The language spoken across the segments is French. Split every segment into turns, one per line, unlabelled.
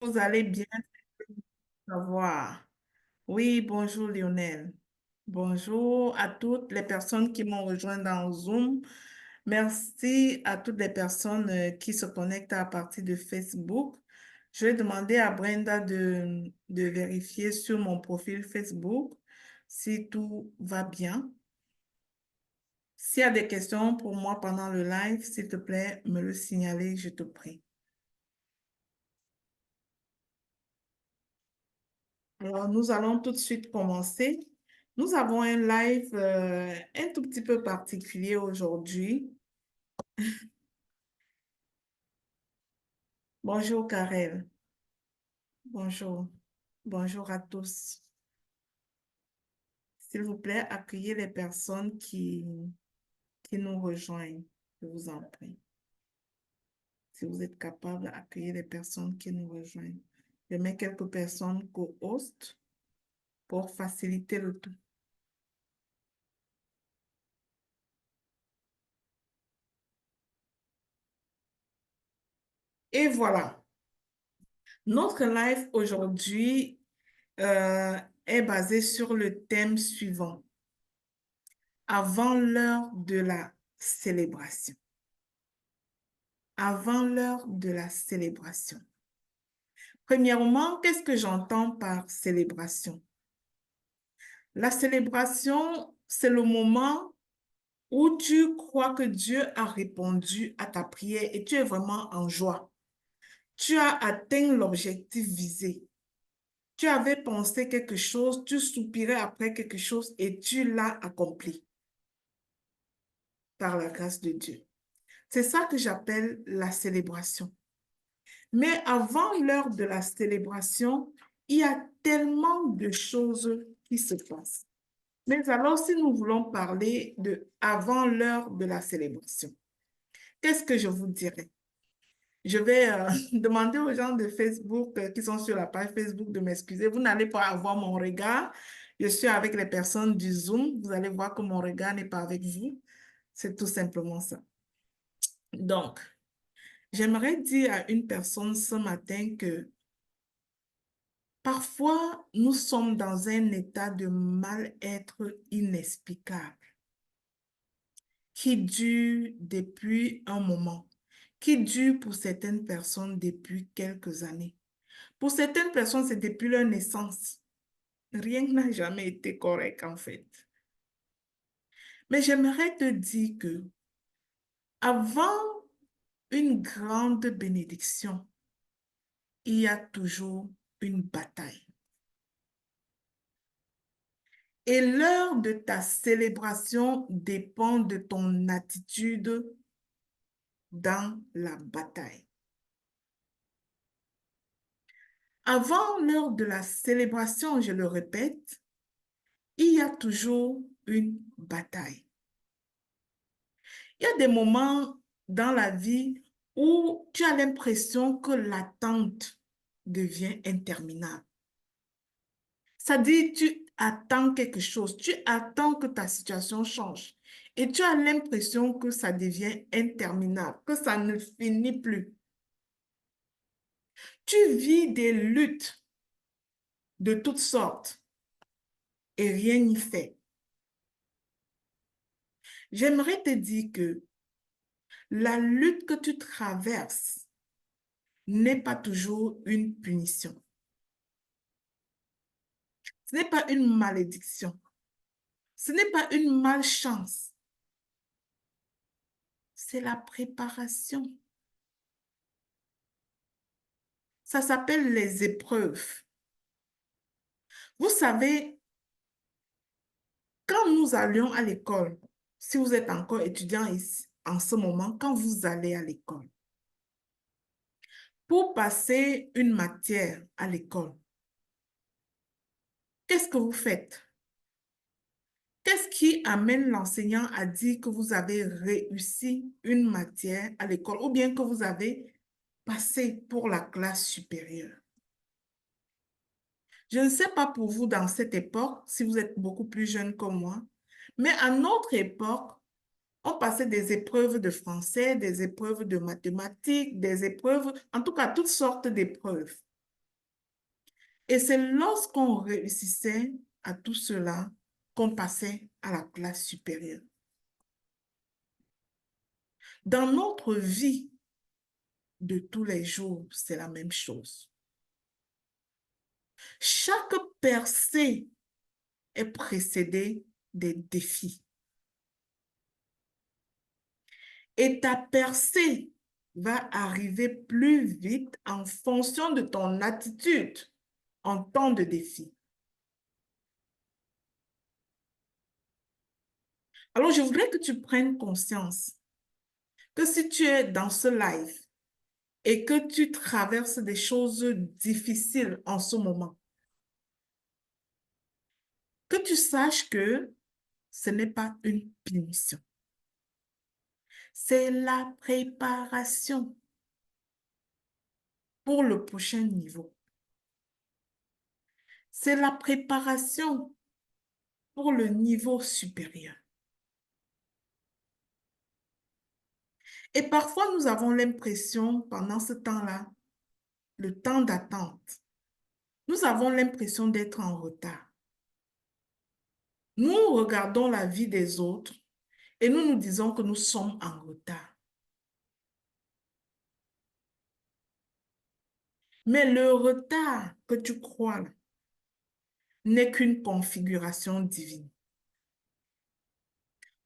Vous allez bien savoir. Oui, bonjour Lionel. Bonjour à toutes les personnes qui m'ont rejoint dans Zoom. Merci à toutes les personnes qui se connectent à partir de Facebook. Je vais demander à Brenda de vérifier sur mon profil Facebook si tout va bien. S'il y a des questions pour moi pendant le live, s'il te plaît, me le signaler, je te prie. Alors, nous allons tout de suite commencer. Nous avons un live un tout petit peu particulier aujourd'hui. Bonjour Karel. Bonjour. Bonjour à tous. S'il vous plaît, accueillez les personnes qui nous rejoignent. Je vous en prie. Si vous êtes capable, accueillez les personnes qui nous rejoignent. Je mets quelques personnes co-host pour faciliter le tout. Et voilà. Notre live aujourd'hui euh, est basé sur le thème suivant, avant l'heure de la célébration. Avant l'heure de la célébration. Premièrement, qu'est-ce que j'entends par célébration? La célébration, c'est le moment où tu crois que Dieu a répondu à ta prière et tu es vraiment en joie. Tu as atteint l'objectif visé. Tu avais pensé quelque chose, tu soupirais après quelque chose et tu l'as accompli par la grâce de Dieu. C'est ça que j'appelle la célébration. Mais avant l'heure de la célébration, il y a tellement de choses qui se passent. Mais alors, si nous voulons parler de avant l'heure de la célébration, qu'est-ce que je vous dirais? Je vais demander aux gens de Facebook qui sont sur la page Facebook de m'excuser. Vous n'allez pas avoir mon regard. Je suis avec les personnes du Zoom. Vous allez voir que mon regard n'est pas avec vous. C'est tout simplement ça. Donc, j'aimerais dire à une personne ce matin que parfois, nous sommes dans un état de mal-être inexplicable qui dure depuis un moment, qui dure pour certaines personnes depuis quelques années. Pour certaines personnes, c'est depuis leur naissance. Rien n'a jamais été correct en fait. Mais j'aimerais te dire que avant une grande bénédiction, il y a toujours une bataille. Et l'heure de ta célébration dépend de ton attitude dans la bataille. Avant l'heure de la célébration, je le répète, il y a toujours une bataille. Il y a des moments dans la vie où tu as l'impression que l'attente devient interminable. C'est-à-dire, tu attends quelque chose, tu attends que ta situation change et tu as l'impression que ça devient interminable, que ça ne finit plus. Tu vis des luttes de toutes sortes et rien n'y fait. J'aimerais te dire que la lutte que tu traverses n'est pas toujours une punition. Ce n'est pas une malédiction. Ce n'est pas une malchance. C'est la préparation. Ça s'appelle les épreuves. Vous savez, quand nous allions à l'école, si vous êtes encore étudiant ici, en ce moment, quand vous allez à l'école, pour passer une matière à l'école, qu'est-ce que vous faites? Qu'est-ce qui amène l'enseignant à dire que vous avez réussi une matière à l'école ou bien que vous avez passé pour la classe supérieure? Je ne sais pas pour vous dans cette époque, si vous êtes beaucoup plus jeune que moi, mais à notre époque, on passait des épreuves de français, des épreuves de mathématiques, des épreuves, en tout cas, toutes sortes d'épreuves. Et c'est lorsqu'on réussissait à tout cela qu'on passait à la classe supérieure. Dans notre vie de tous les jours, c'est la même chose. Chaque percée est précédée des défis. Et ta percée va arriver plus vite en fonction de ton attitude en temps de défi. Alors, je voudrais que tu prennes conscience que si tu es dans ce live et que tu traverses des choses difficiles en ce moment, que tu saches que ce n'est pas une punition. C'est la préparation pour le prochain niveau. C'est la préparation pour le niveau supérieur. Et parfois, nous avons l'impression, pendant ce temps-là, le temps d'attente, nous avons l'impression d'être en retard. Nous regardons la vie des autres et nous nous disons que nous sommes en retard. Mais le retard que tu crois là n'est qu'une configuration divine.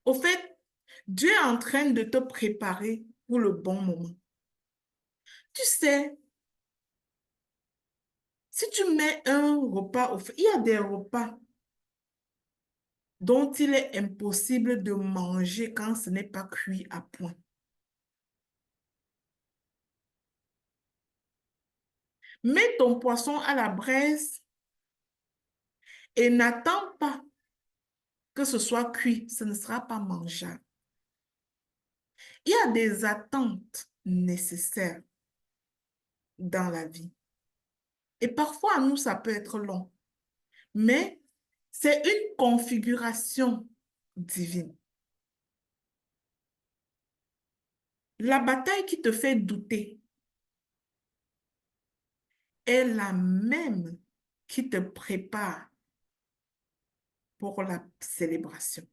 Au fait, Dieu est en train de te préparer pour le bon moment. Tu sais, si tu mets un repas au feu, il y a des repas dont il est impossible de manger quand ce n'est pas cuit à point. Mets ton poisson à la braise et n'attends pas que ce soit cuit, ce ne sera pas mangeable. Il y a des attentes nécessaires dans la vie. Et parfois, à nous, ça peut être long. Mais c'est une configuration divine. La bataille qui te fait douter est la même qui te prépare pour la célébration.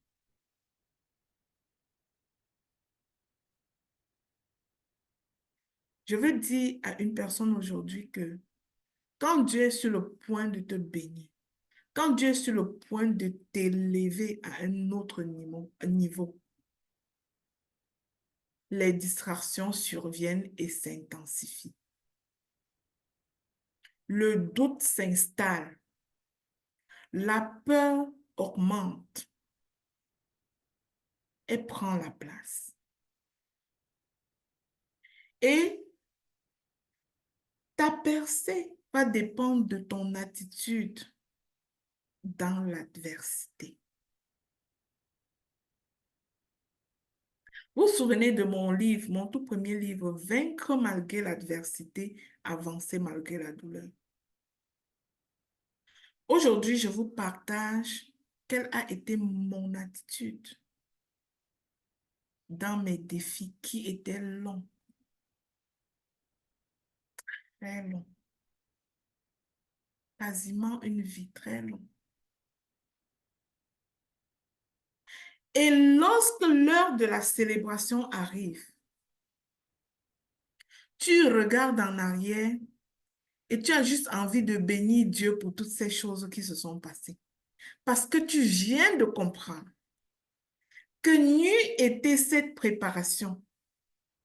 Je veux dire à une personne aujourd'hui que quand Dieu est sur le point de te bénir, quand Dieu est sur le point de t'élever à un autre niveau, les distractions surviennent et s'intensifient. Le doute s'installe, la peur augmente et prend la place. Et ta percée va dépendre de ton attitude dans l'adversité. Vous vous souvenez de mon livre, mon tout premier livre, Vaincre malgré l'adversité, avancer malgré la douleur. Aujourd'hui, je vous partage quelle a été mon attitude dans mes défis qui étaient longs, très longs, quasiment une vie très longue. Et lorsque l'heure de la célébration arrive, tu regardes en arrière et tu as juste envie de bénir Dieu pour toutes ces choses qui se sont passées. Parce que tu viens de comprendre que n'eût été cette préparation,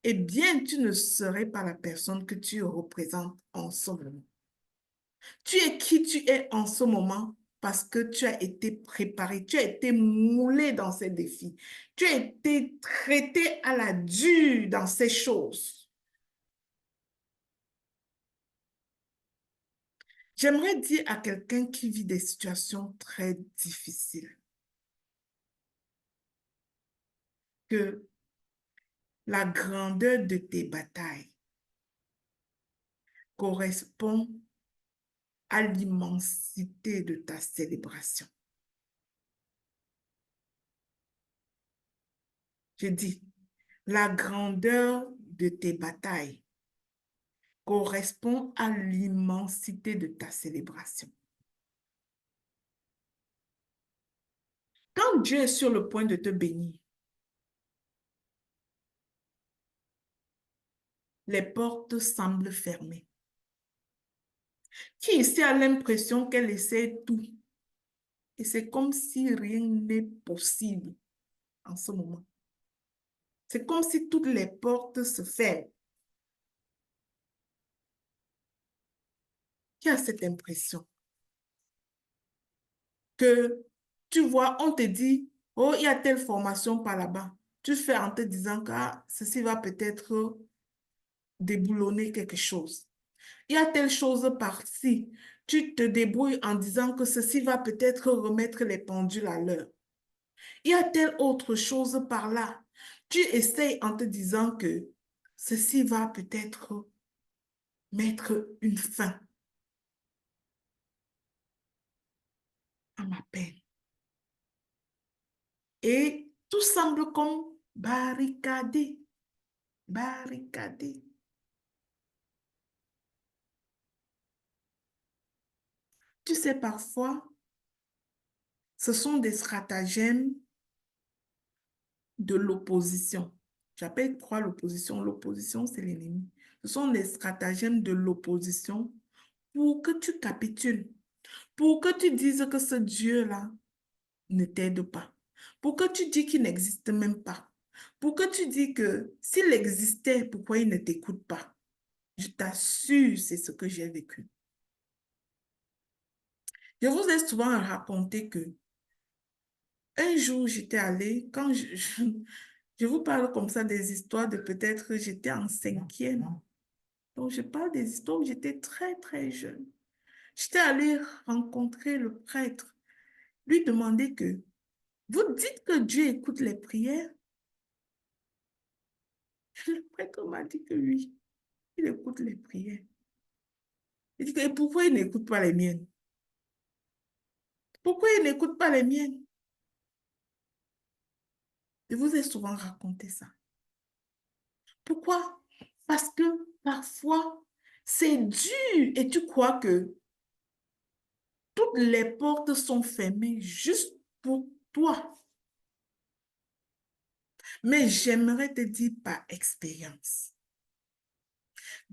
eh bien, tu ne serais pas la personne que tu représentes en ce moment. Tu es qui tu es en ce moment parce que tu as été préparé, tu as été moulé dans ces défis, tu as été traité à la dure dans ces choses. J'aimerais dire à quelqu'un qui vit des situations très difficiles que la grandeur de tes batailles correspond à l'immensité de ta célébration. Je dis, la grandeur de tes batailles correspond à l'immensité de ta célébration. Quand Dieu est sur le point de te bénir, les portes semblent fermées. Qui ici a l'impression qu'elle essaie tout? Et c'est comme si rien n'est possible en ce moment. C'est comme si toutes les portes se ferment. Qui a cette impression? Que tu vois, on te dit, oh, il y a telle formation par là-bas. Tu fais en te disant que ceci va peut-être déboulonner quelque chose. Il y a telle chose par-ci. Tu te débrouilles en disant que ceci va peut-être remettre les pendules à l'heure. Il y a telle autre chose par là. Tu essayes en te disant que ceci va peut-être mettre une fin à ma peine. Et tout semble comme barricadé, barricadé. Tu sais, parfois, ce sont des stratagèmes de l'opposition. J'appelle quoi l'opposition? L'opposition, c'est l'ennemi. Ce sont des stratagèmes de l'opposition pour que tu capitules, pour que tu dises que ce Dieu-là ne t'aide pas, pour que tu dis qu'il n'existe même pas, pour que tu dis que s'il existait, pourquoi il ne t'écoute pas? Je t'assure, c'est ce que j'ai vécu. Je vous ai souvent raconté que un jour, j'étais allée, quand je vous parle comme ça des histoires de peut-être j'étais en cinquième. Donc, je parle des histoires où j'étais très, très jeune. J'étais allée rencontrer le prêtre, lui demander que, vous dites que Dieu écoute les prières? Le prêtre m'a dit que oui, il écoute les prières. Il dit que, et pourquoi il n'écoute pas les miennes? Pourquoi il n'écoute pas les miennes? Je vous ai souvent raconté ça. Pourquoi? Parce que parfois, c'est dur et tu crois que toutes les portes sont fermées juste pour toi. Mais j'aimerais te dire par expérience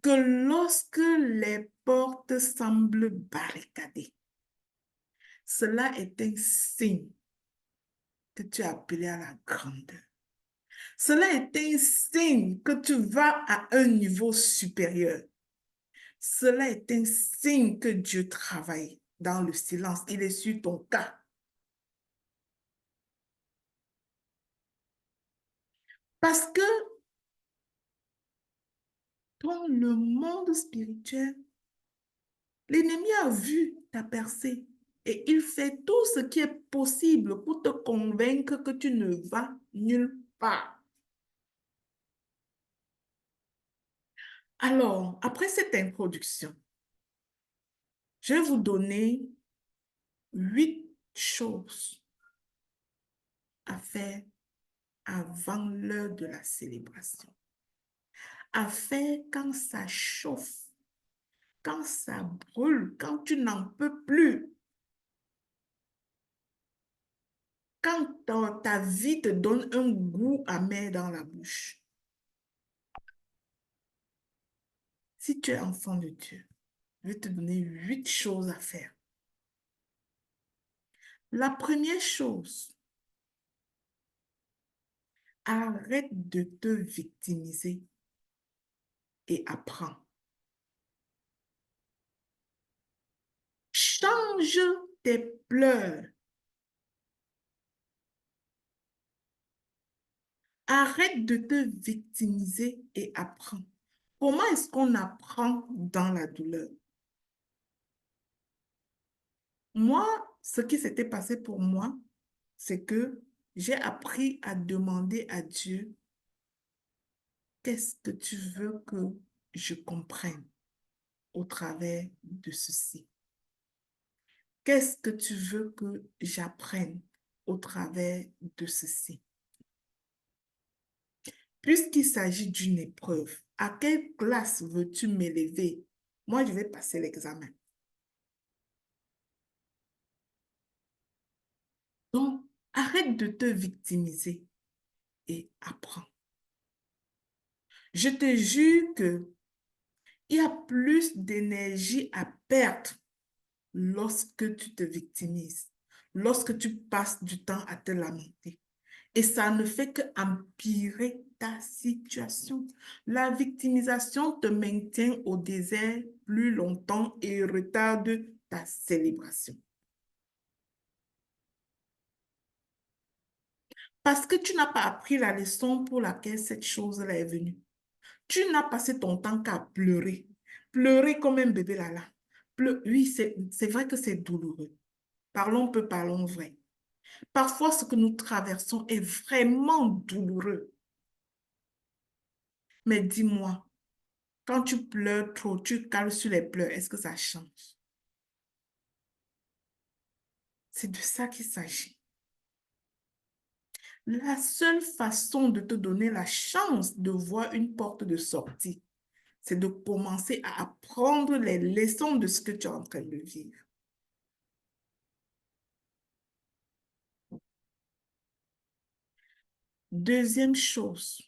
que lorsque les portes semblent barricadées, cela est un signe que tu es appelé à la grandeur. Cela est un signe que tu vas à un niveau supérieur. Cela est un signe que Dieu travaille dans le silence. Il est sur ton cas. Parce que dans le monde spirituel, l'ennemi a vu ta percée et il fait tout ce qui est possible pour te convaincre que tu ne vas nulle part. Alors, après cette introduction, je vais vous donner 8 choses à faire avant l'heure de la célébration. À faire quand ça chauffe, quand ça brûle, quand tu n'en peux plus, quand ta vie te donne un goût amer dans la bouche. Si tu es enfant de Dieu, je vais te donner 8 choses à faire. La première chose, arrête de te victimiser et apprends. Change tes pleurs. Arrête de te victimiser et apprends. Comment est-ce qu'on apprend dans la douleur? Moi, ce qui s'était passé pour moi, c'est que j'ai appris à demander à Dieu, qu'est-ce que tu veux que je comprenne au travers de ceci? Qu'est-ce que tu veux que j'apprenne au travers de ceci? puisqu'il s'agit d'une épreuve, à quelle classe veux-tu m'élever? Moi, je vais passer l'examen. Donc, arrête de te victimiser et apprends. Je te jure que il y a plus d'énergie à perdre lorsque tu te victimises, lorsque tu passes du temps à te lamenter. Et ça ne fait qu'empirer ta situation. La victimisation te maintient au désert plus longtemps et retarde ta célébration. Parce que tu n'as pas appris la leçon pour laquelle cette chose-là est venue. Tu n'as passé ton temps qu'à pleurer. Pleurer comme un bébé là-là. Oui, c'est vrai que c'est douloureux. Parlons peu, parlons vrai. Parfois, ce que nous traversons est vraiment douloureux. Mais dis-moi, quand tu pleures trop, tu cales sur les pleurs, est-ce que ça change? C'est de ça qu'il s'agit. La seule façon de te donner la chance de voir une porte de sortie, c'est de commencer à apprendre les leçons de ce que tu es en train de vivre. Deuxième chose,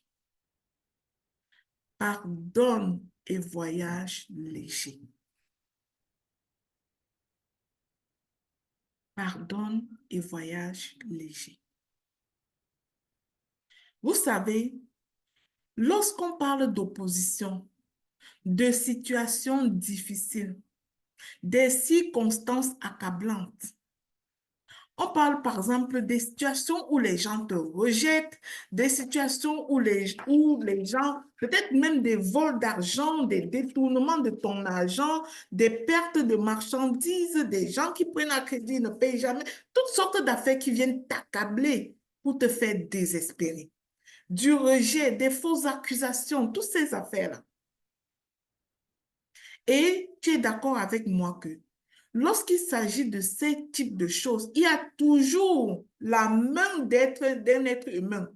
pardonne et voyage léger. Pardonne et voyage léger. Vous savez, lorsqu'on parle d'opposition, de situations difficiles, des circonstances accablantes, on parle par exemple des situations où les gens te rejettent, des situations où les gens, peut-être même des vols d'argent, des détournements de ton argent, des pertes de marchandises, des gens qui prennent un crédit et ne payent jamais, toutes sortes d'affaires qui viennent t'accabler pour te faire désespérer. Du rejet, des fausses accusations, toutes ces affaires-là. Et tu es d'accord avec moi que lorsqu'il s'agit de ces types de choses, il y a toujours la main d'un être humain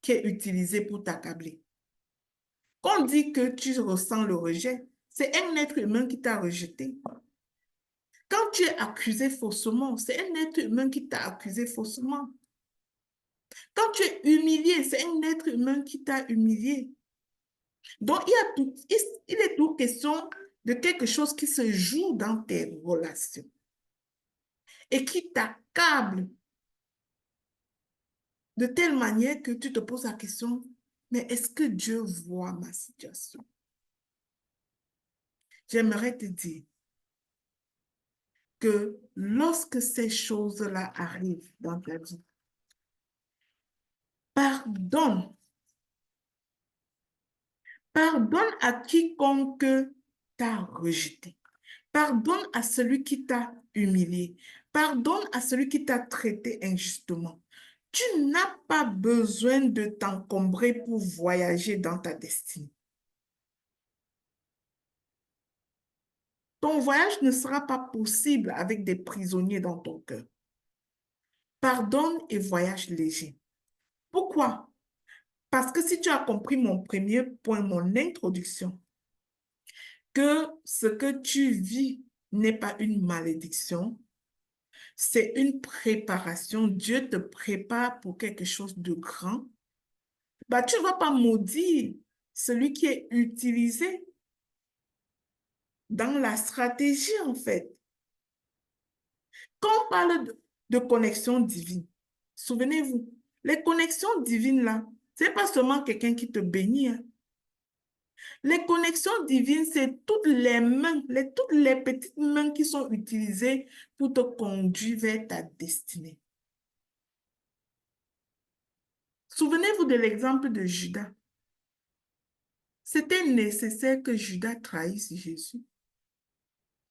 qui est utilisée pour t'accabler. Quand on dit que tu ressens le rejet, c'est un être humain qui t'a rejeté. Quand tu es accusé faussement, c'est un être humain qui t'a accusé faussement. Quand tu es humilié, c'est un être humain qui t'a humilié. Donc, il est tout question de quelque chose qui se joue dans tes relations et qui t'accable de telle manière que tu te poses la question, mais est-ce que Dieu voit ma situation? J'aimerais te dire que lorsque ces choses-là arrivent dans ta vie, pardonne. Pardonne à quiconque t'a rejeté. Pardonne à celui qui t'a humilié. Pardonne à celui qui t'a traité injustement. Tu n'as pas besoin de t'encombrer pour voyager dans ta destinée. Ton voyage ne sera pas possible avec des prisonniers dans ton cœur. Pardonne et voyage léger. Pourquoi? Parce que si tu as compris mon premier point, mon introduction, que ce que tu vis n'est pas une malédiction, c'est une préparation. Dieu te prépare pour quelque chose de grand. Bah, tu ne vas pas maudire celui qui est utilisé dans la stratégie, en fait. Quand on parle de connexion divine, souvenez-vous, les connexions divines, là, ce n'est pas seulement quelqu'un qui te bénit, hein. Les connexions divines, c'est toutes les mains, toutes les petites mains qui sont utilisées pour te conduire vers ta destinée. Souvenez-vous de l'exemple de Judas. C'était nécessaire que Judas trahisse Jésus.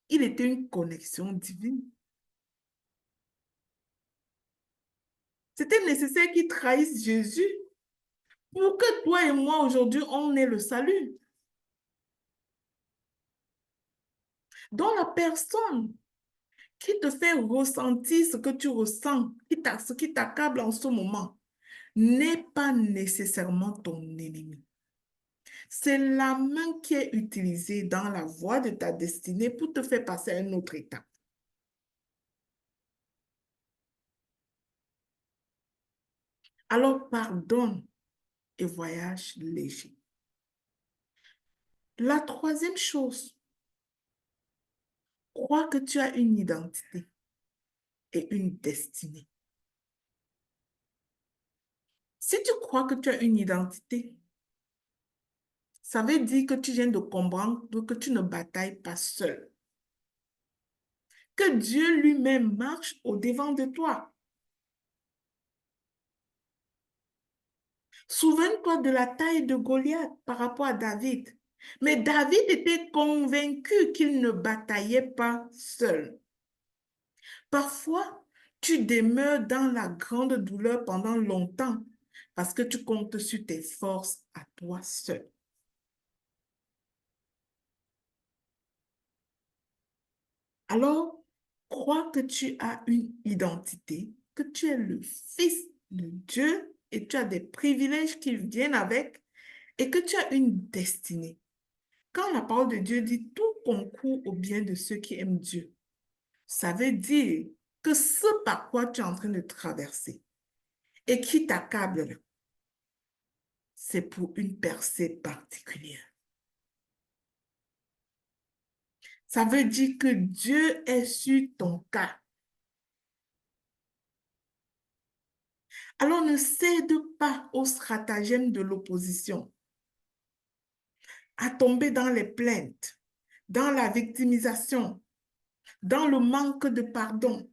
Il était une connexion divine. C'était nécessaire qu'il trahisse Jésus pour que toi et moi, aujourd'hui, on ait le salut. Donc, la personne qui te fait ressentir ce que tu ressens, ce qui t'accable en ce moment, n'est pas nécessairement ton ennemi. C'est la main qui est utilisée dans la voie de ta destinée pour te faire passer à un autre état. Alors pardonne et voyage léger. La troisième chose, crois que tu as une identité et une destinée. Si tu crois que tu as une identité, ça veut dire que tu viens de comprendre que tu ne batailles pas seul. Que Dieu lui-même marche au-devant de toi. Souviens-toi de la taille de Goliath par rapport à David. Mais David était convaincu qu'il ne bataillait pas seul. Parfois, tu demeures dans la grande douleur pendant longtemps parce que tu comptes sur tes forces à toi seul. Alors, crois que tu as une identité, que tu es le fils de Dieu et tu as des privilèges qui viennent avec et que tu as une destinée. Quand la parole de Dieu dit tout concourt au bien de ceux qui aiment Dieu, ça veut dire que ce par quoi tu es en train de traverser et qui t'accable là, c'est pour une percée particulière. Ça veut dire que Dieu est sur ton cas. Alors ne cède pas au stratagème de l'opposition, à tomber dans les plaintes, dans la victimisation, dans le manque de pardon.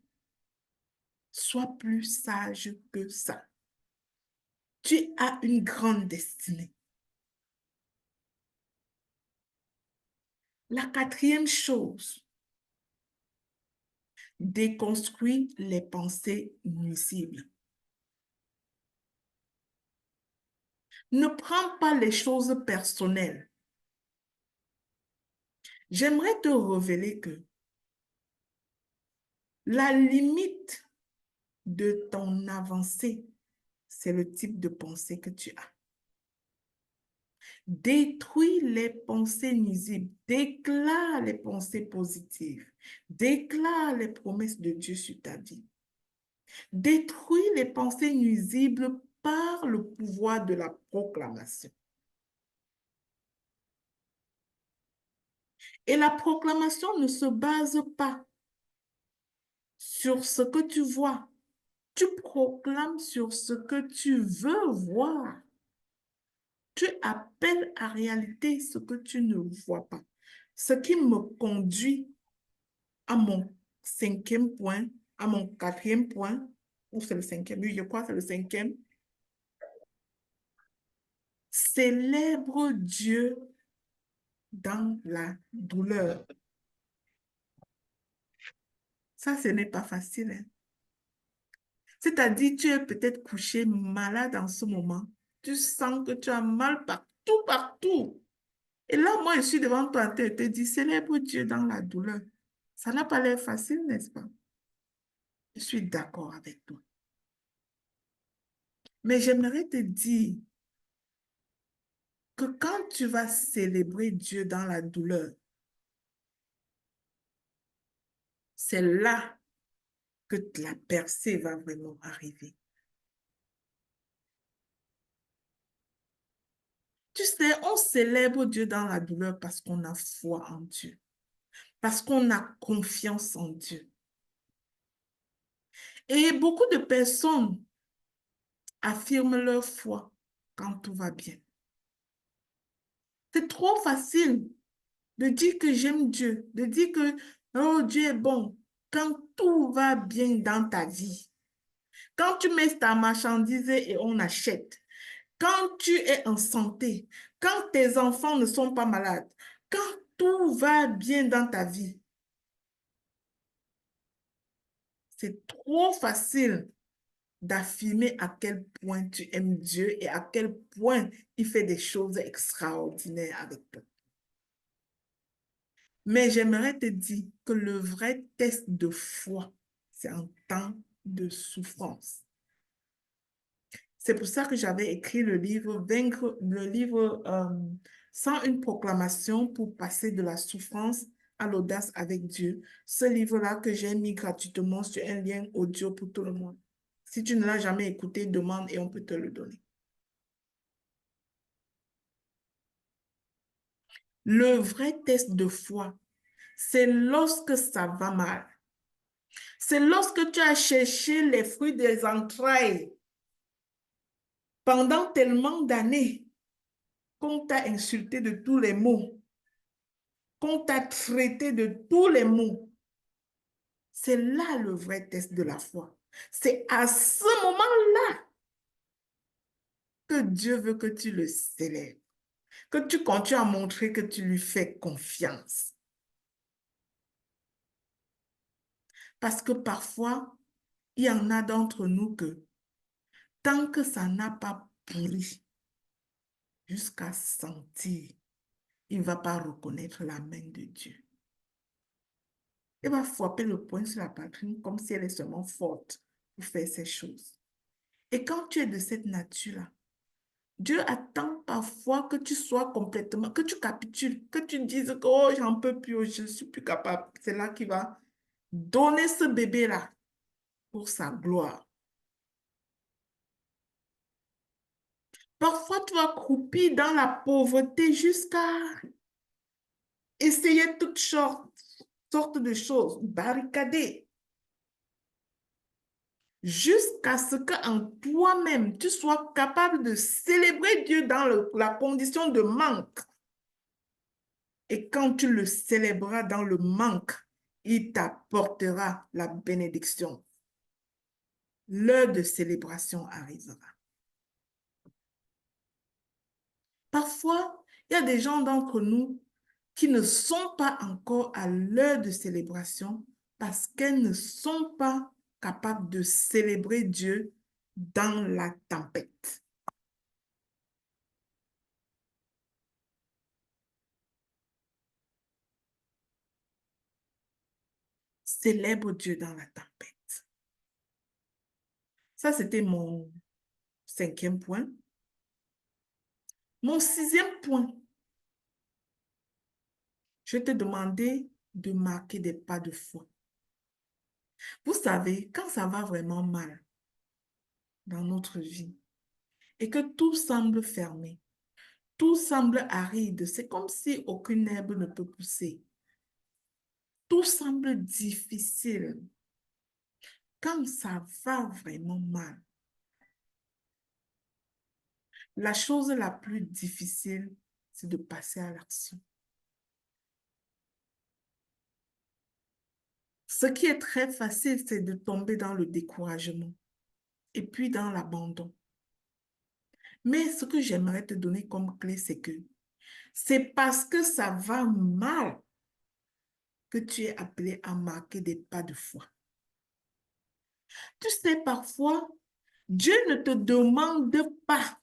Sois plus sage que ça. Tu as une grande destinée. La quatrième chose, déconstruis les pensées nuisibles. Ne prends pas les choses personnelles. J'aimerais te révéler que la limite de ton avancée, c'est le type de pensée que tu as. Détruis les pensées nuisibles, déclare les pensées positives, déclare les promesses de Dieu sur ta vie. Détruis les pensées nuisibles par le pouvoir de la proclamation. Et la proclamation ne se base pas sur ce que tu vois. Tu proclames sur ce que tu veux voir. Tu appelles à réalité ce que tu ne vois pas. Ce qui me conduit à mon cinquième point, à mon quatrième point, ou c'est le cinquième, oui, je crois que c'est le cinquième. Célèbre Dieu dans la douleur. Ça, ce n'est pas facile, hein. C'est-à-dire, tu es peut-être couché malade en ce moment. Tu sens que tu as mal partout, partout. Et là, moi, je suis devant toi et te dis, célèbre Dieu dans la douleur. Ça n'a pas l'air facile, n'est-ce pas? Je suis d'accord avec toi. Mais j'aimerais te dire que quand tu vas célébrer Dieu dans la douleur, c'est là que la percée va vraiment arriver. Tu sais, on célèbre Dieu dans la douleur parce qu'on a foi en Dieu, parce qu'on a confiance en Dieu. Et beaucoup de personnes affirment leur foi quand tout va bien. C'est trop facile de dire que j'aime Dieu, de dire que oh, Dieu est bon quand tout va bien dans ta vie. Quand tu mets ta marchandise et on achète, quand tu es en santé, quand tes enfants ne sont pas malades, quand tout va bien dans ta vie, c'est trop facile d'affirmer à quel point tu aimes Dieu et à quel point il fait des choses extraordinaires avec toi. Mais j'aimerais te dire que le vrai test de foi, c'est en temps de souffrance. C'est pour ça que j'avais écrit le livre Vaincre, le livre 101 proclamations pour passer de la souffrance à l'audace avec Dieu. Ce livre-là que j'ai mis gratuitement sur un lien audio pour tout le monde. Si tu ne l'as jamais écouté, demande et on peut te le donner. Le vrai test de foi, c'est lorsque ça va mal. C'est lorsque tu as cherché les fruits des entrailles pendant tellement d'années qu'on t'a insulté de tous les mots, qu'on t'a traité de tous les mots. C'est là le vrai test de la foi. C'est à ce moment-là que Dieu veut que tu le célèbres, que tu continues à montrer que tu lui fais confiance. Parce que parfois, il y en a d'entre nous que tant que ça n'a pas pourri jusqu'à sentir, il ne va pas reconnaître la main de Dieu. Il va frapper le poing sur la poitrine comme si elle est seulement forte pour faire ces choses. Et quand tu es de cette nature-là, Dieu attend parfois que tu sois complètement, que tu capitules, que tu dises que oh, j'en peux plus, oh, je ne suis plus capable. C'est là qu'il va donner ce bébé-là pour sa gloire. Parfois, tu vas croupir dans la pauvreté jusqu'à essayer toutes sortes de choses, barricader, jusqu'à ce qu'en toi-même, tu sois capable de célébrer Dieu dans la condition de manque. Et quand tu le célébreras dans le manque, il t'apportera la bénédiction. L'heure de célébration arrivera. Parfois, il y a des gens d'entre nous qui ne sont pas encore à l'heure de célébration parce qu'elles ne sont pas capables de célébrer Dieu dans la tempête. Célèbre Dieu dans la tempête. Ça, c'était mon 5e point. Mon 6e point, je vais te demander de marquer des pas de foi. Vous savez, quand ça va vraiment mal dans notre vie et que tout semble fermé, tout semble aride, c'est comme si aucune herbe ne peut pousser. Tout semble difficile. Quand ça va vraiment mal, la chose la plus difficile, c'est de passer à l'action. Ce qui est très facile, c'est de tomber dans le découragement et puis dans l'abandon. Mais ce que j'aimerais te donner comme clé, c'est que c'est parce que ça va mal que tu es appelé à marquer des pas de foi. Tu sais, parfois, Dieu ne te demande pas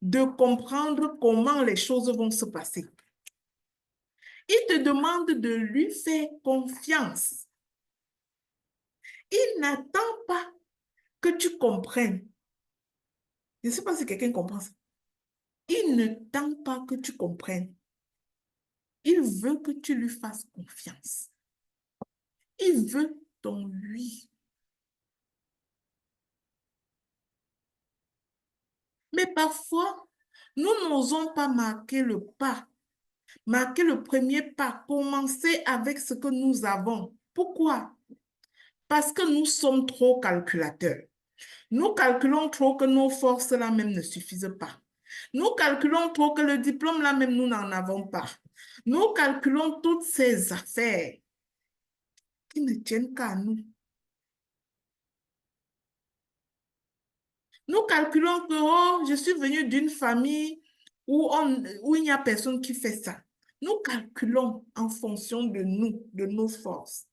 de comprendre comment les choses vont se passer. Il te demande de lui faire confiance. Il n'attend pas que tu comprennes. Je ne sais pas si quelqu'un comprend ça. Il ne tend pas que tu comprennes. Il veut que tu lui fasses confiance. Il veut ton oui. Mais parfois, nous n'osons pas marquer le pas. Marquer le premier pas. Commencer avec ce que nous avons. Pourquoi? Parce que nous sommes trop calculateurs. Nous calculons trop que nos forces là même ne suffisent pas. Nous calculons trop que le diplôme là même nous n'en avons pas. Nous calculons toutes ces affaires qui ne tiennent qu'à nous. Nous calculons que oh, je suis venue d'une famille où il n'y a personne qui fait ça. Nous calculons en fonction de nous, de nos forces.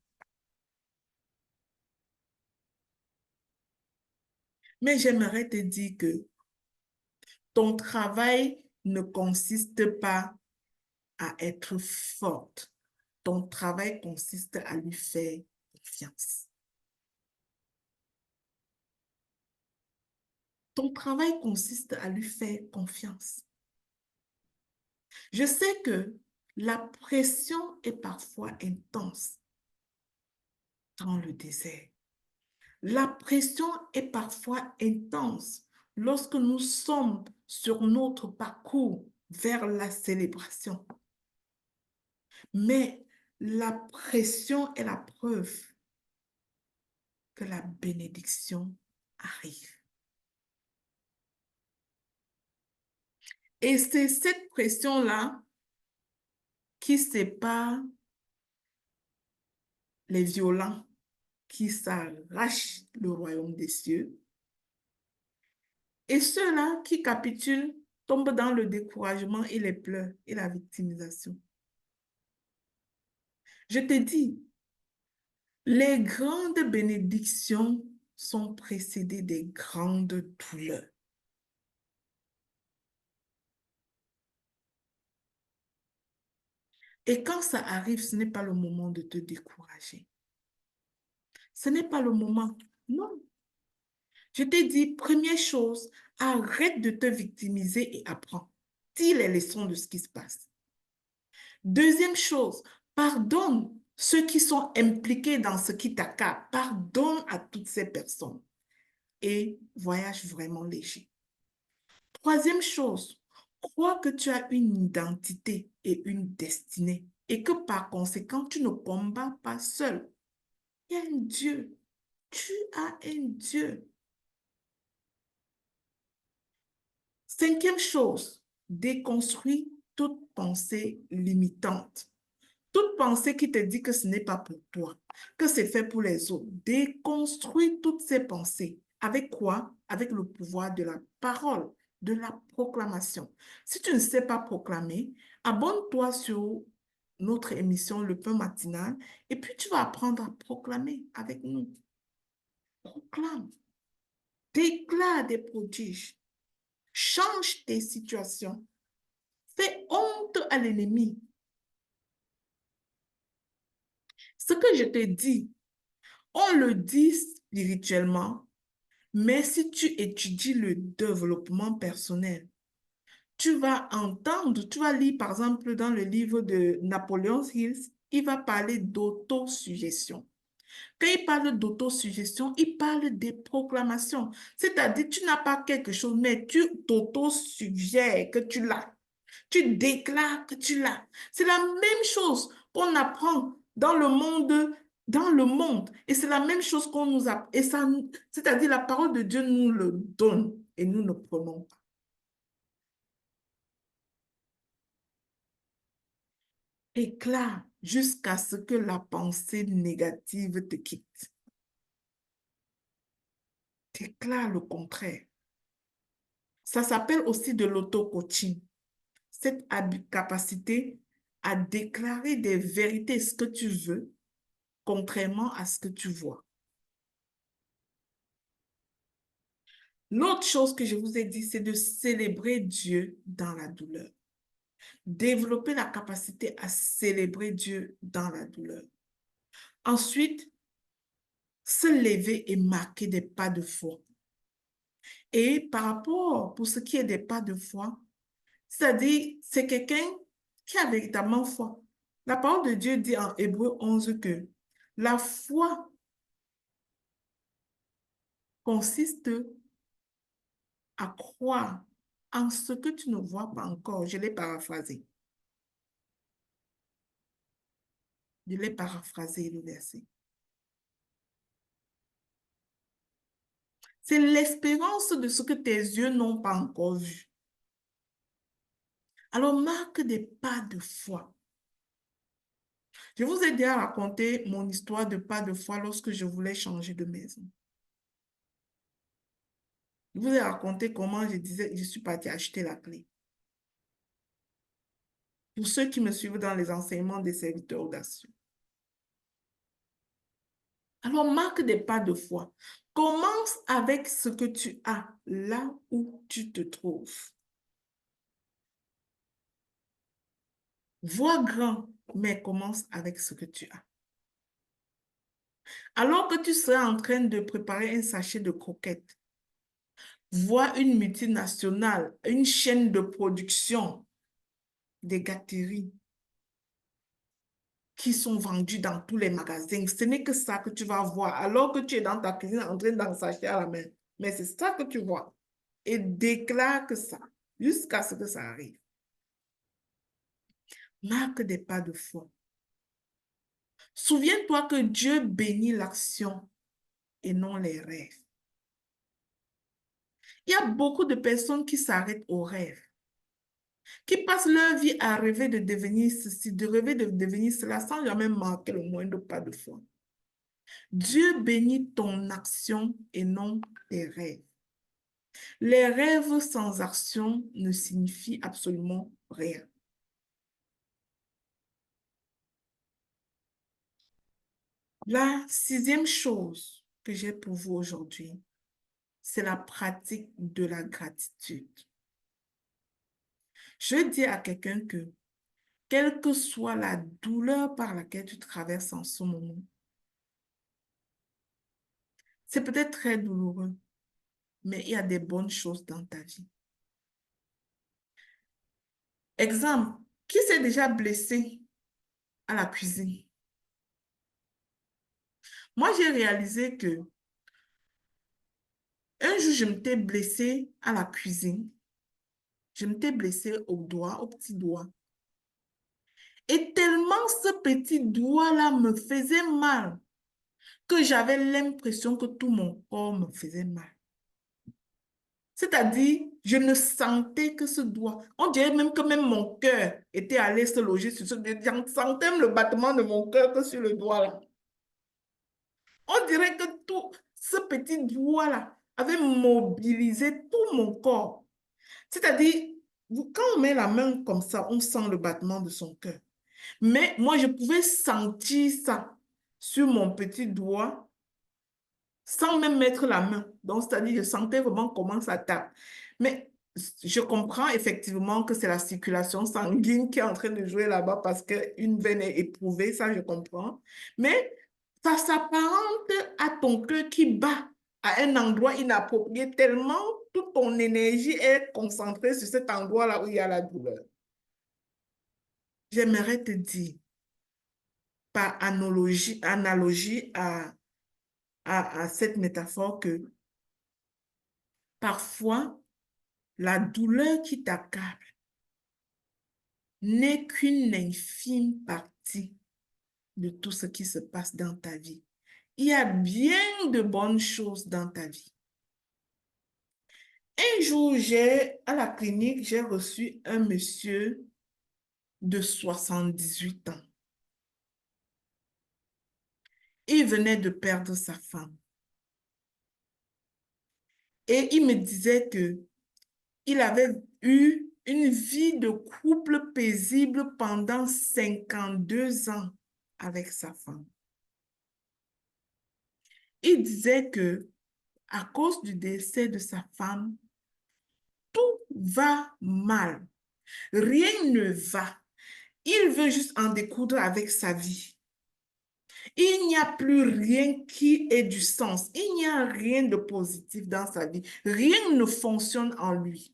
Mais j'aimerais te dire que ton travail ne consiste pas à être forte. Ton travail consiste à lui faire confiance. Ton travail consiste à lui faire confiance. Je sais que la pression est parfois intense dans le désert. La pression est parfois intense lorsque nous sommes sur notre parcours vers la célébration. Mais la pression est la preuve que la bénédiction arrive. Et c'est cette pression-là qui sépare les violents qui s'arrachent le royaume des cieux et ceux-là qui capitulent, tombent dans le découragement et les pleurs et la victimisation. Je te dis, les grandes bénédictions sont précédées des grandes douleurs. Et quand ça arrive, ce n'est pas le moment de te décourager. Ce n'est pas le moment. Non. Je t'ai dit, première chose, arrête de te victimiser et apprends. Tire les leçons de ce qui se passe. Deuxième chose, pardonne ceux qui sont impliqués dans ce qui t'accable. Pardonne à toutes ces personnes et voyage vraiment léger. Troisième chose, crois que tu as une identité et une destinée et que par conséquent, tu ne combats pas seul. Il y a un Dieu. Tu as un Dieu. Cinquième chose, déconstruis toute pensée limitante. Toute pensée qui te dit que ce n'est pas pour toi, que c'est fait pour les autres. Déconstruis toutes ces pensées. Avec quoi? Avec le pouvoir de la parole, de la proclamation. Si tu ne sais pas proclamer, abonne-toi sur notre émission Le Pain Matinal et puis tu vas apprendre à proclamer avec nous. Proclame. Déclare des prodiges. Change tes situations. Fais honte à l'ennemi. Ce que je te dis, on le dit spirituellement, mais si tu étudies le développement personnel, tu vas entendre, tu vas lire par exemple dans le livre de Napoleon Hill, il va parler d'autosuggestion. Quand il parle d'autosuggestion, il parle des proclamations. C'est-à-dire, tu n'as pas quelque chose, mais tu t'autosuggères que tu l'as. Tu déclares que tu l'as. C'est la même chose qu'on apprend dans le monde. Et c'est la même chose qu'on nous apprend. Et ça, c'est-à-dire, la parole de Dieu nous le donne et nous ne prenons pas. Éclare jusqu'à ce que la pensée négative te quitte. Déclare le contraire. Ça s'appelle aussi de l'auto-coaching. Cette capacité à déclarer des vérités, ce que tu veux, contrairement à ce que tu vois. L'autre chose que je vous ai dit, c'est de célébrer Dieu dans la douleur. Développer la capacité à célébrer Dieu dans la douleur. Ensuite, se lever et marquer des pas de foi. Et par rapport, pour ce qui est des pas de foi, c'est-à-dire, c'est quelqu'un qui a véritablement foi. La parole de Dieu dit en Hébreu 11 que la foi consiste à croire en ce que tu ne vois pas encore. Je l'ai paraphrasé. Je l'ai paraphrasé le verset. C'est l'espérance de ce que tes yeux n'ont pas encore vu. Alors marque des pas de foi. Je vous ai déjà raconté mon histoire de pas de foi lorsque je voulais changer de maison. Je vous ai raconté comment je disais, je suis partie acheter la clé. Pour ceux qui me suivent dans les enseignements des serviteurs audacieux. Alors, marque des pas de foi. Commence avec ce que tu as là où tu te trouves. Vois grand, mais commence avec ce que tu as. Alors que tu seras en train de préparer un sachet de croquettes, voit une multinationale, une chaîne de production des gâteries qui sont vendues dans tous les magasins. Ce n'est que ça que tu vas voir alors que tu es dans ta cuisine en train d'en s'acheter à la main. Mais c'est ça que tu vois. Et déclare que ça jusqu'à ce que ça arrive. Marque des pas de foi. Souviens-toi que Dieu bénit l'action et non les rêves. Il y a beaucoup de personnes qui s'arrêtent aux rêves, qui passent leur vie à rêver de devenir ceci, de rêver de devenir cela, sans jamais marquer le moindre pas de foi. Dieu bénit ton action et non tes rêves. Les rêves sans action ne signifient absolument rien. La sixième chose que j'ai pour vous aujourd'hui, c'est la pratique de la gratitude. Je dis à quelqu'un que, quelle que soit la douleur par laquelle tu traverses en ce moment, c'est peut-être très douloureux, mais il y a des bonnes choses dans ta vie. Exemple, qui s'est déjà blessé à la cuisine? Moi, j'ai réalisé que un jour, je m'étais blessée à la cuisine. Je m'étais blessée au doigt, au petit doigt. Et tellement ce petit doigt-là me faisait mal que j'avais l'impression que tout mon corps me faisait mal. C'est-à-dire, je ne sentais que ce doigt. On dirait même que même mon cœur était allé se loger sur ce doigt. Je sentais le battement de mon cœur que sur le doigt-là. On dirait que tout ce petit doigt-là avait mobilisé tout mon corps. C'est-à-dire, quand on met la main comme ça, on sent le battement de son cœur. Mais moi, je pouvais sentir ça sur mon petit doigt sans même mettre la main. Donc, c'est-à-dire, je sentais vraiment comment ça tape. Mais je comprends effectivement que c'est la circulation sanguine qui est en train de jouer là-bas parce qu'une veine est éprouvée, ça, je comprends. Mais ça s'apparente à ton cœur qui bat à un endroit inapproprié tellement toute ton énergie est concentrée sur cet endroit-là où il y a la douleur. J'aimerais te dire, par analogie à cette métaphore, que parfois, la douleur qui t'accable n'est qu'une infime partie de tout ce qui se passe dans ta vie. Il y a bien de bonnes choses dans ta vie. Un jour, à la clinique, j'ai reçu un monsieur de 78 ans. Il venait de perdre sa femme. Et il me disait que il avait eu une vie de couple paisible pendant 52 ans avec sa femme. Il disait que à cause du décès de sa femme, tout va mal. Rien ne va. Il veut juste en découdre avec sa vie. Il n'y a plus rien qui ait du sens. Il n'y a rien de positif dans sa vie. Rien ne fonctionne en lui.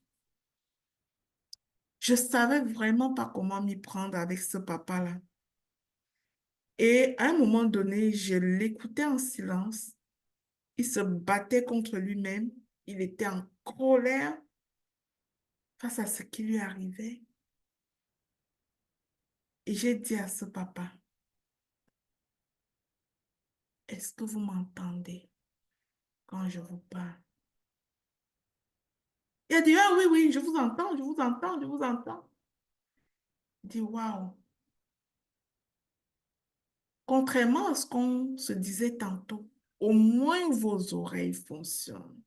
Je ne savais vraiment pas comment m'y prendre avec ce papa-là. Et à un moment donné, je l'écoutais en silence. Il se battait contre lui-même. Il était en colère face à ce qui lui arrivait. Et j'ai dit à ce papa, est-ce que vous m'entendez quand je vous parle? Il a dit, ah oui, oui, je vous entends, je vous entends, je vous entends. Il dit, waouh. Contrairement à ce qu'on se disait tantôt, au moins vos oreilles fonctionnent.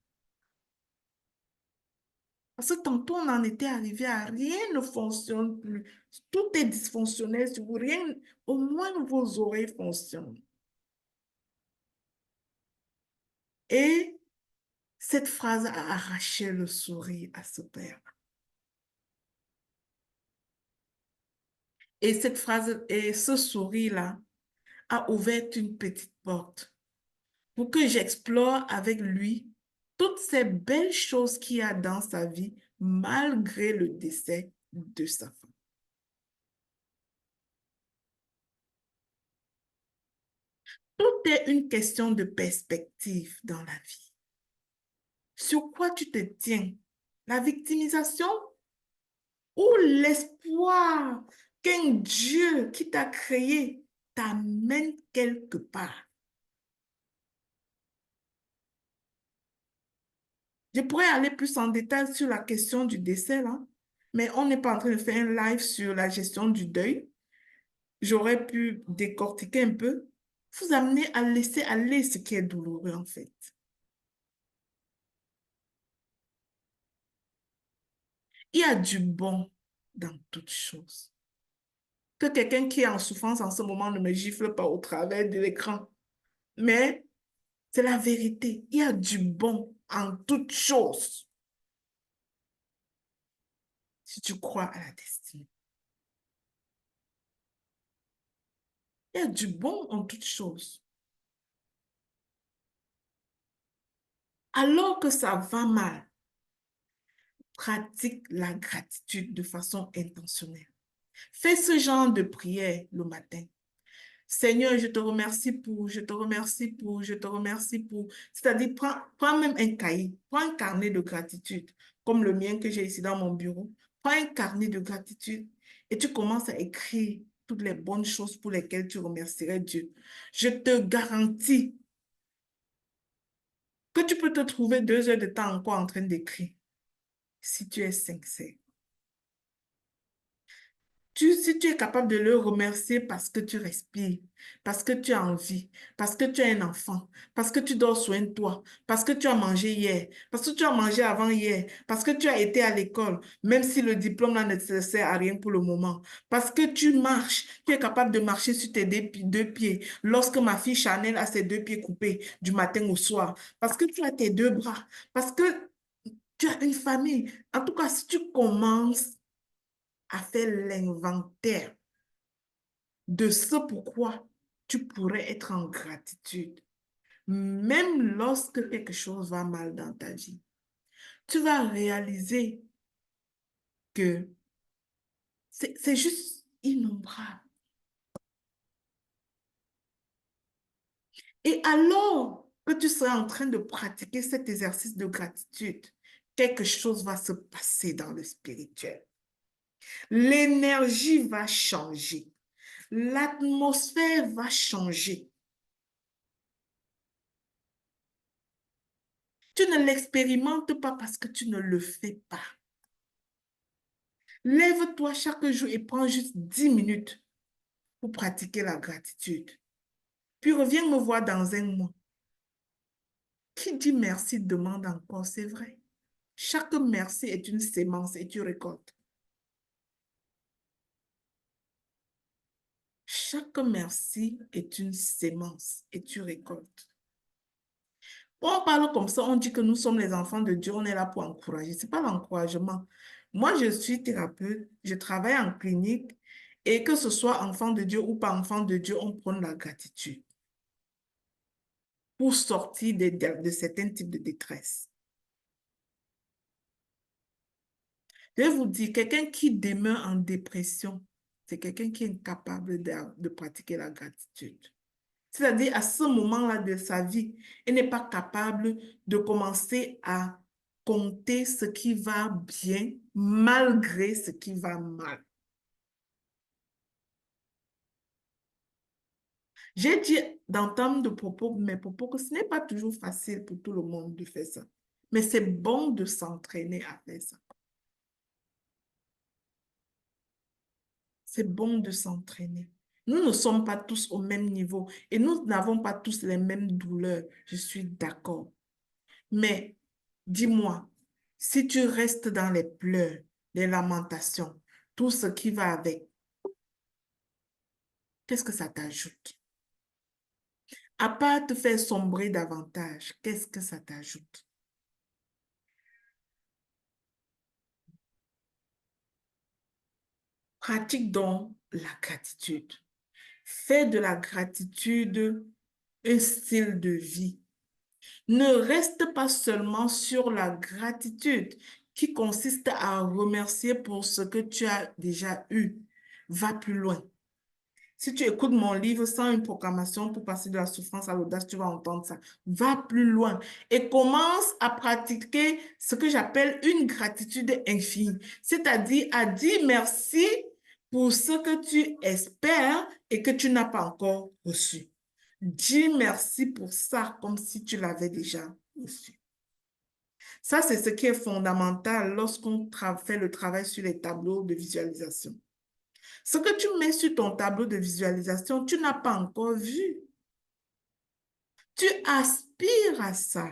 Parce que tantôt, on en était arrivé à rien ne fonctionne plus. Tout est dysfonctionnel sur vous. Rien, au moins vos oreilles fonctionnent. Et cette phrase a arraché le sourire à ce père. Et cette phrase et ce sourire-là a ouvert une petite porte pour que j'explore avec lui toutes ces belles choses qu'il y a dans sa vie malgré le décès de sa femme. Tout est une question de perspective dans la vie. Sur quoi tu te tiens? La victimisation ou l'espoir qu'un Dieu qui t'a créé t'amène quelque part? Je pourrais aller plus en détail sur la question du décès, là, mais on n'est pas en train de faire un live sur la gestion du deuil. J'aurais pu décortiquer un peu, vous amener à laisser aller ce qui est douloureux, en fait. Il y a du bon dans toutes choses. Que quelqu'un qui est en souffrance en ce moment ne me gifle pas au travers de l'écran. Mais c'est la vérité. Il y a du bon en toutes choses. Si tu crois à la destinée. Il y a du bon en toutes choses. Alors que ça va mal, pratique la gratitude de façon intentionnelle. Fais ce genre de prière le matin. Seigneur, je te remercie pour, je te remercie pour, je te remercie pour. C'est-à-dire, prends même un cahier, prends un carnet de gratitude, comme le mien que j'ai ici dans mon bureau. Prends un carnet de gratitude et tu commences à écrire toutes les bonnes choses pour lesquelles tu remercierais Dieu. Je te garantis que tu peux te trouver 2 heures de temps encore en train d'écrire si tu es sincère. Si tu es capable de le remercier parce que tu respires, parce que tu as envie, parce que tu es un enfant, parce que tu dors soin de toi, parce que tu as mangé hier, parce que tu as mangé avant hier, parce que tu as été à l'école, même si le diplôme là ne te sert à rien pour le moment, parce que tu marches, tu es capable de marcher sur tes deux pieds, lorsque ma fille Chanel a ses 2 pieds coupés du matin au soir, parce que tu as tes 2 bras, parce que tu as une famille. En tout cas, si tu commences à faire l'inventaire de ce pourquoi tu pourrais être en gratitude, même lorsque quelque chose va mal dans ta vie. Tu vas réaliser que c'est juste innombrable. Et alors que tu seras en train de pratiquer cet exercice de gratitude, quelque chose va se passer dans le spirituel. L'énergie va changer. L'atmosphère va changer. Tu ne l'expérimentes pas parce que tu ne le fais pas. Lève-toi chaque jour et prends juste 10 minutes pour pratiquer la gratitude. Puis reviens me voir dans un mois. Qui dit merci demande encore, c'est vrai. Chaque merci est une sémence et tu récoltes. Chaque merci est une sémence et tu récoltes. On parle comme ça, on dit que nous sommes les enfants de Dieu, on est là pour encourager. Ce n'est pas l'encouragement. Moi, je suis thérapeute, je travaille en clinique et que ce soit enfant de Dieu ou pas enfant de Dieu, on prend la gratitude pour sortir de certains types de détresse. Je vais vous dire, quelqu'un qui demeure en dépression, c'est quelqu'un qui est incapable de pratiquer la gratitude. C'est-à-dire, à ce moment-là de sa vie, il n'est pas capable de commencer à compter ce qui va bien malgré ce qui va mal. J'ai dit d'entendre de propos, mes propos, que ce n'est pas toujours facile pour tout le monde de faire ça. Mais c'est bon de s'entraîner à faire ça. C'est bon de s'entraîner. Nous ne sommes pas tous au même niveau et nous n'avons pas tous les mêmes douleurs. Je suis d'accord. Mais dis-moi, si tu restes dans les pleurs, les lamentations, tout ce qui va avec, qu'est-ce que ça t'ajoute? À part te faire sombrer davantage, qu'est-ce que ça t'ajoute? Pratique donc la gratitude. Fais de la gratitude un style de vie. Ne reste pas seulement sur la gratitude qui consiste à remercier pour ce que tu as déjà eu. Va plus loin. Si tu écoutes mon livre sans une proclamation pour passer de la souffrance à l'audace, tu vas entendre ça. Va plus loin et commence à pratiquer ce que j'appelle une gratitude infinie, c'est-à-dire à dire merci pour ce que tu espères et que tu n'as pas encore reçu. Dis merci pour ça comme si tu l'avais déjà reçu. Ça, c'est ce qui est fondamental lorsqu'on fait le travail sur les tableaux de visualisation. Ce que tu mets sur ton tableau de visualisation, tu n'as pas encore vu. Tu aspires à ça.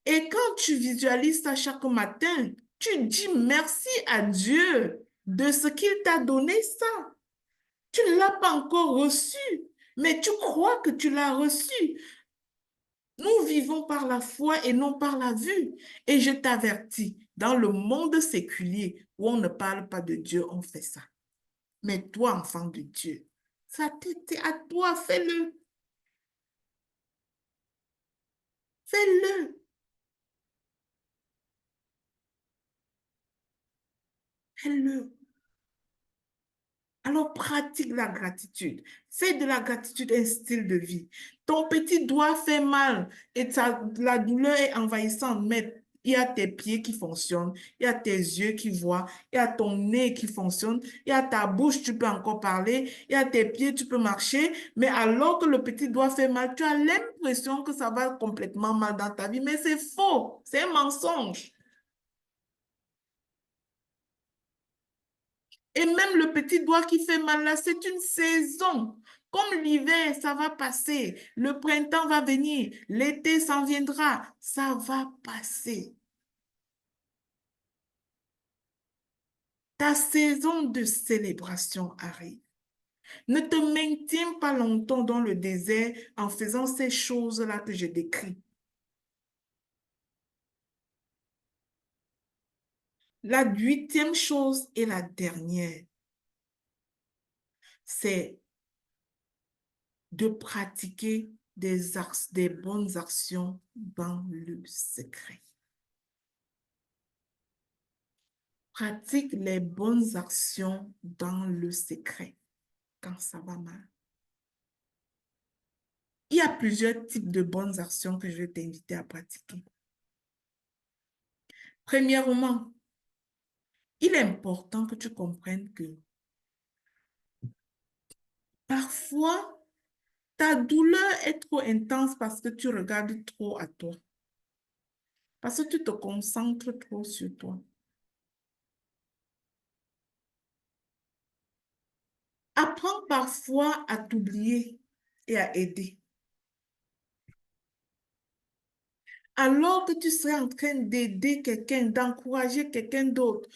Et quand tu visualises ça chaque matin, tu dis merci à Dieu de ce qu'il t'a donné ça. Tu ne l'as pas encore reçu, mais tu crois que tu l'as reçu. Nous vivons par la foi et non par la vue. Et je t'avertis, dans le monde séculier où on ne parle pas de Dieu, on fait ça. Mais toi, enfant de Dieu, ça t'était à toi, fais-le. Fais-le. Fais-le. Alors pratique la gratitude. Fais de la gratitude un style de vie. Ton petit doigt fait mal et la douleur est envahissante, mais il y a tes pieds qui fonctionnent, il y a tes yeux qui voient, il y a ton nez qui fonctionne, il y a ta bouche, tu peux encore parler, il y a tes pieds, tu peux marcher, mais alors que le petit doigt fait mal, tu as l'impression que ça va complètement mal dans ta vie, mais c'est faux, c'est un mensonge. Et même le petit doigt qui fait mal là, c'est une saison. Comme l'hiver, ça va passer. Le printemps va venir. L'été s'en viendra. Ça va passer. Ta saison de célébration arrive. Ne te maintiens pas longtemps dans le désert en faisant ces choses-là que je décris. La huitième chose et la dernière, c'est de pratiquer des bonnes actions dans le secret. Pratique les bonnes actions dans le secret quand ça va mal. Il y a plusieurs types de bonnes actions que je vais t'inviter à pratiquer. Premièrement, il est important que tu comprennes que parfois, ta douleur est trop intense parce que tu regardes trop à toi, parce que tu te concentres trop sur toi. Apprends parfois à t'oublier et à aider. Alors que tu serais en train d'aider quelqu'un, d'encourager quelqu'un d'autre,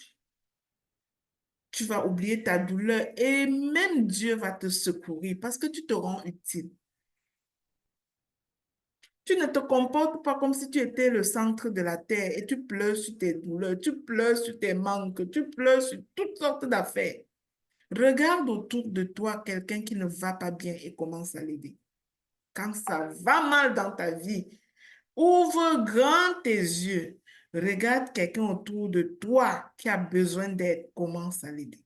tu vas oublier ta douleur et même Dieu va te secourir parce que tu te rends utile. Tu ne te comportes pas comme si tu étais le centre de la terre et tu pleures sur tes douleurs, tu pleures sur tes manques, tu pleures sur toutes sortes d'affaires. Regarde autour de toi quelqu'un qui ne va pas bien et commence à l'aider. Quand ça va mal dans ta vie, ouvre grand tes yeux. Regarde quelqu'un autour de toi qui a besoin d'aide, commence à l'aider.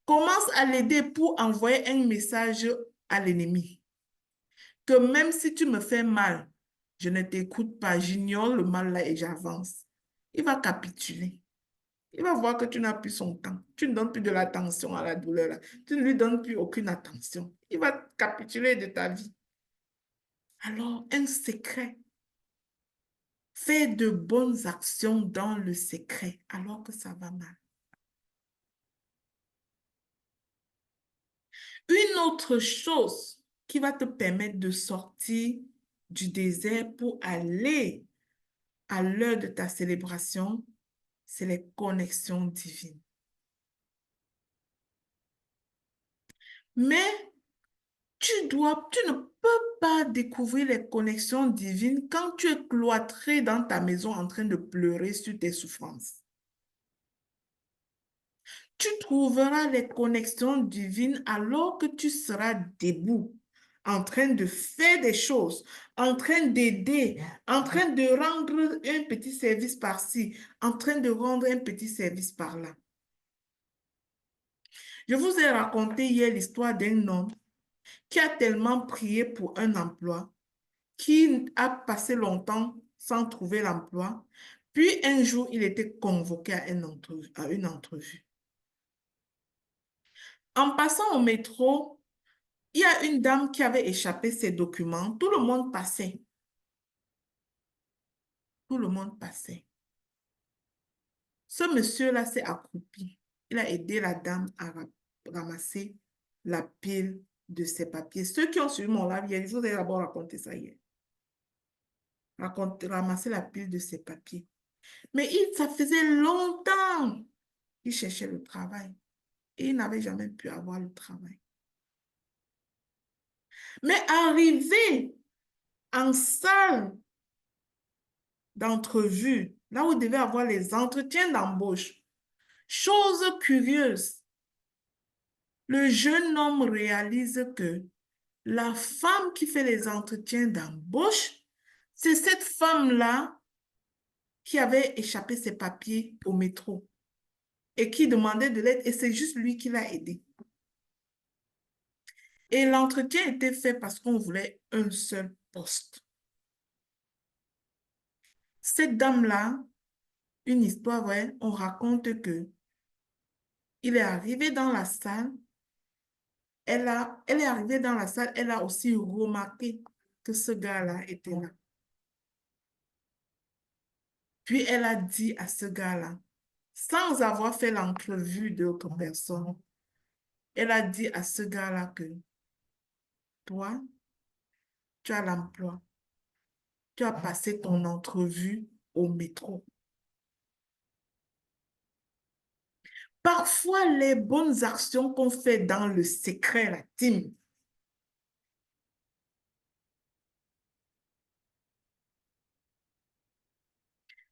Commence à l'aider pour envoyer un message à l'ennemi. Que même si tu me fais mal, je ne t'écoute pas, j'ignore le mal là et j'avance. Il va capituler. Il va voir que tu n'as plus son temps. Tu ne donnes plus de l'attention à la douleur là. Tu ne lui donnes plus aucune attention. Il va capituler de ta vie. Alors, un secret. Fais de bonnes actions dans le secret alors que ça va mal. Une autre chose qui va te permettre de sortir du désert pour aller à l'heure de ta célébration, c'est les connexions divines. Mais tu ne peux pas découvrir les connexions divines quand tu es cloîtré dans ta maison en train de pleurer sur tes souffrances. Tu trouveras les connexions divines alors que tu seras debout, en train de faire des choses, en train d'aider, en train de rendre un petit service par-ci, en train de rendre un petit service par-là. Je vous ai raconté hier l'histoire d'un homme qui a tellement prié pour un emploi, qui a passé longtemps sans trouver l'emploi, puis un jour, il était convoqué à une entrevue. En passant au métro, il y a une dame qui avait échappé ses documents. Tout le monde passait. Tout le monde passait. Ce monsieur-là s'est accroupi. Il a aidé la dame à ramasser la pile de ses papiers. Ceux qui ont suivi mon live hier, je vous ai d'abord raconté ça hier. Ramasser la pile de ses papiers. Mais ça faisait longtemps qu'il cherchait le travail. Et il n'avait jamais pu avoir le travail. Mais arrivé en salle d'entrevue, là où il devait avoir les entretiens d'embauche, chose curieuse, le jeune homme réalise que la femme qui fait les entretiens d'embauche, c'est cette femme-là qui avait échappé ses papiers au métro et qui demandait de l'aide et c'est juste lui qui l'a aidé. Et l'entretien était fait parce qu'on voulait un seul poste. Cette dame-là, une histoire vraie, on raconte que il est arrivé dans la salle, elle est arrivée dans la salle, elle a aussi remarqué que ce gars-là était là. Puis elle a dit à ce gars-là, sans avoir fait l'entrevue d'autres personnes, elle a dit à ce gars-là que toi, tu as l'emploi, tu as passé ton entrevue au métro. Parfois, les bonnes actions qu'on fait dans le secret, la team,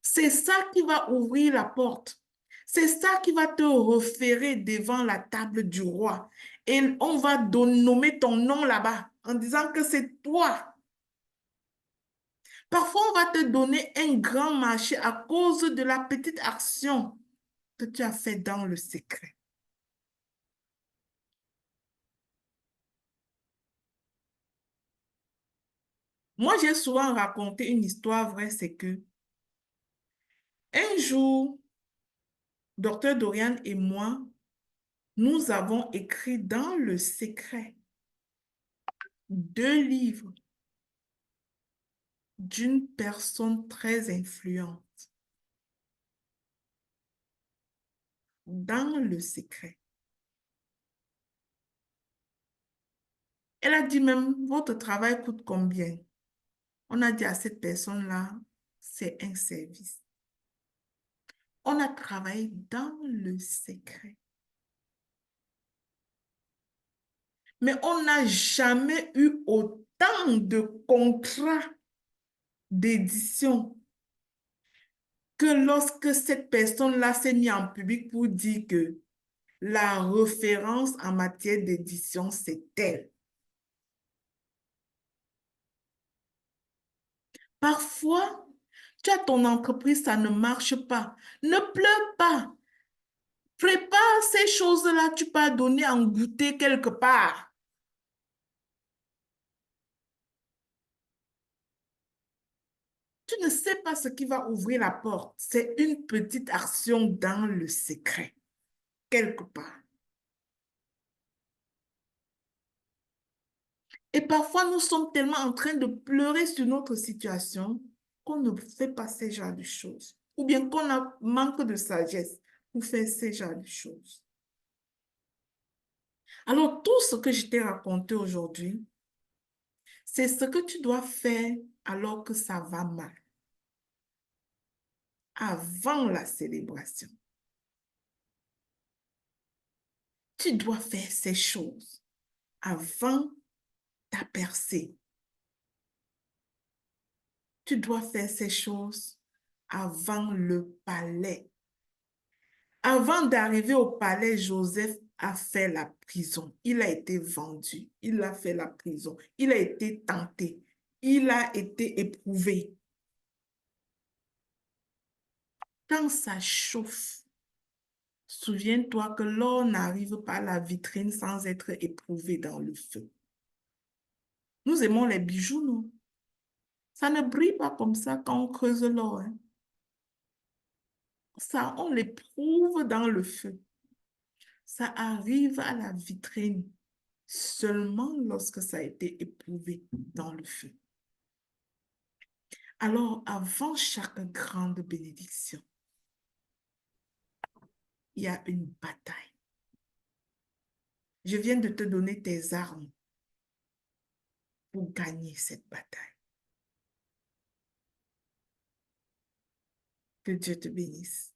c'est ça qui va ouvrir la porte. C'est ça qui va te référer devant la table du roi. Et on va nommer ton nom là-bas en disant que c'est toi. Parfois, on va te donner un grand marché à cause de la petite action que tu as fait dans le secret. Moi, j'ai souvent raconté une histoire vraie, c'est que un jour, Docteur Dorian et moi, nous avons écrit dans le secret 2 livres d'une personne très influente. Dans le secret. Elle a dit même, votre travail coûte combien? On a dit à cette personne-là, c'est un service. On a travaillé dans le secret. Mais on n'a jamais eu autant de contrats d'édition que lorsque cette personne-là s'est mise en public pour dire que la référence en matière d'édition, c'est elle. Parfois, tu as ton entreprise, ça ne marche pas. Ne pleure pas. Prépare ces choses-là, tu peux donner en goûter quelque part. Tu ne sais pas ce qui va ouvrir la porte. C'est une petite action dans le secret, quelque part. Et parfois, nous sommes tellement en train de pleurer sur notre situation qu'on ne fait pas ce genre de choses. Ou bien qu'on a manque de sagesse pour faire ce genre de choses. Alors, tout ce que je t'ai raconté aujourd'hui, c'est ce que tu dois faire alors que ça va mal, avant la célébration. Tu dois faire ces choses avant ta percée. Tu dois faire ces choses avant le palais. Avant d'arriver au palais, Joseph a fait la prison. Il a été vendu. Il a fait la prison. Il a été tenté. Il a été éprouvé. Quand ça chauffe, souviens-toi que l'or n'arrive pas à la vitrine sans être éprouvé dans le feu. Nous aimons les bijoux, nous. Ça ne brille pas comme ça quand on creuse l'or, hein. Ça, on l'éprouve dans le feu. Ça arrive à la vitrine seulement lorsque ça a été éprouvé dans le feu. Alors, avant chaque grande bénédiction, il y a une bataille. Je viens de te donner tes armes pour gagner cette bataille. Que Dieu te bénisse.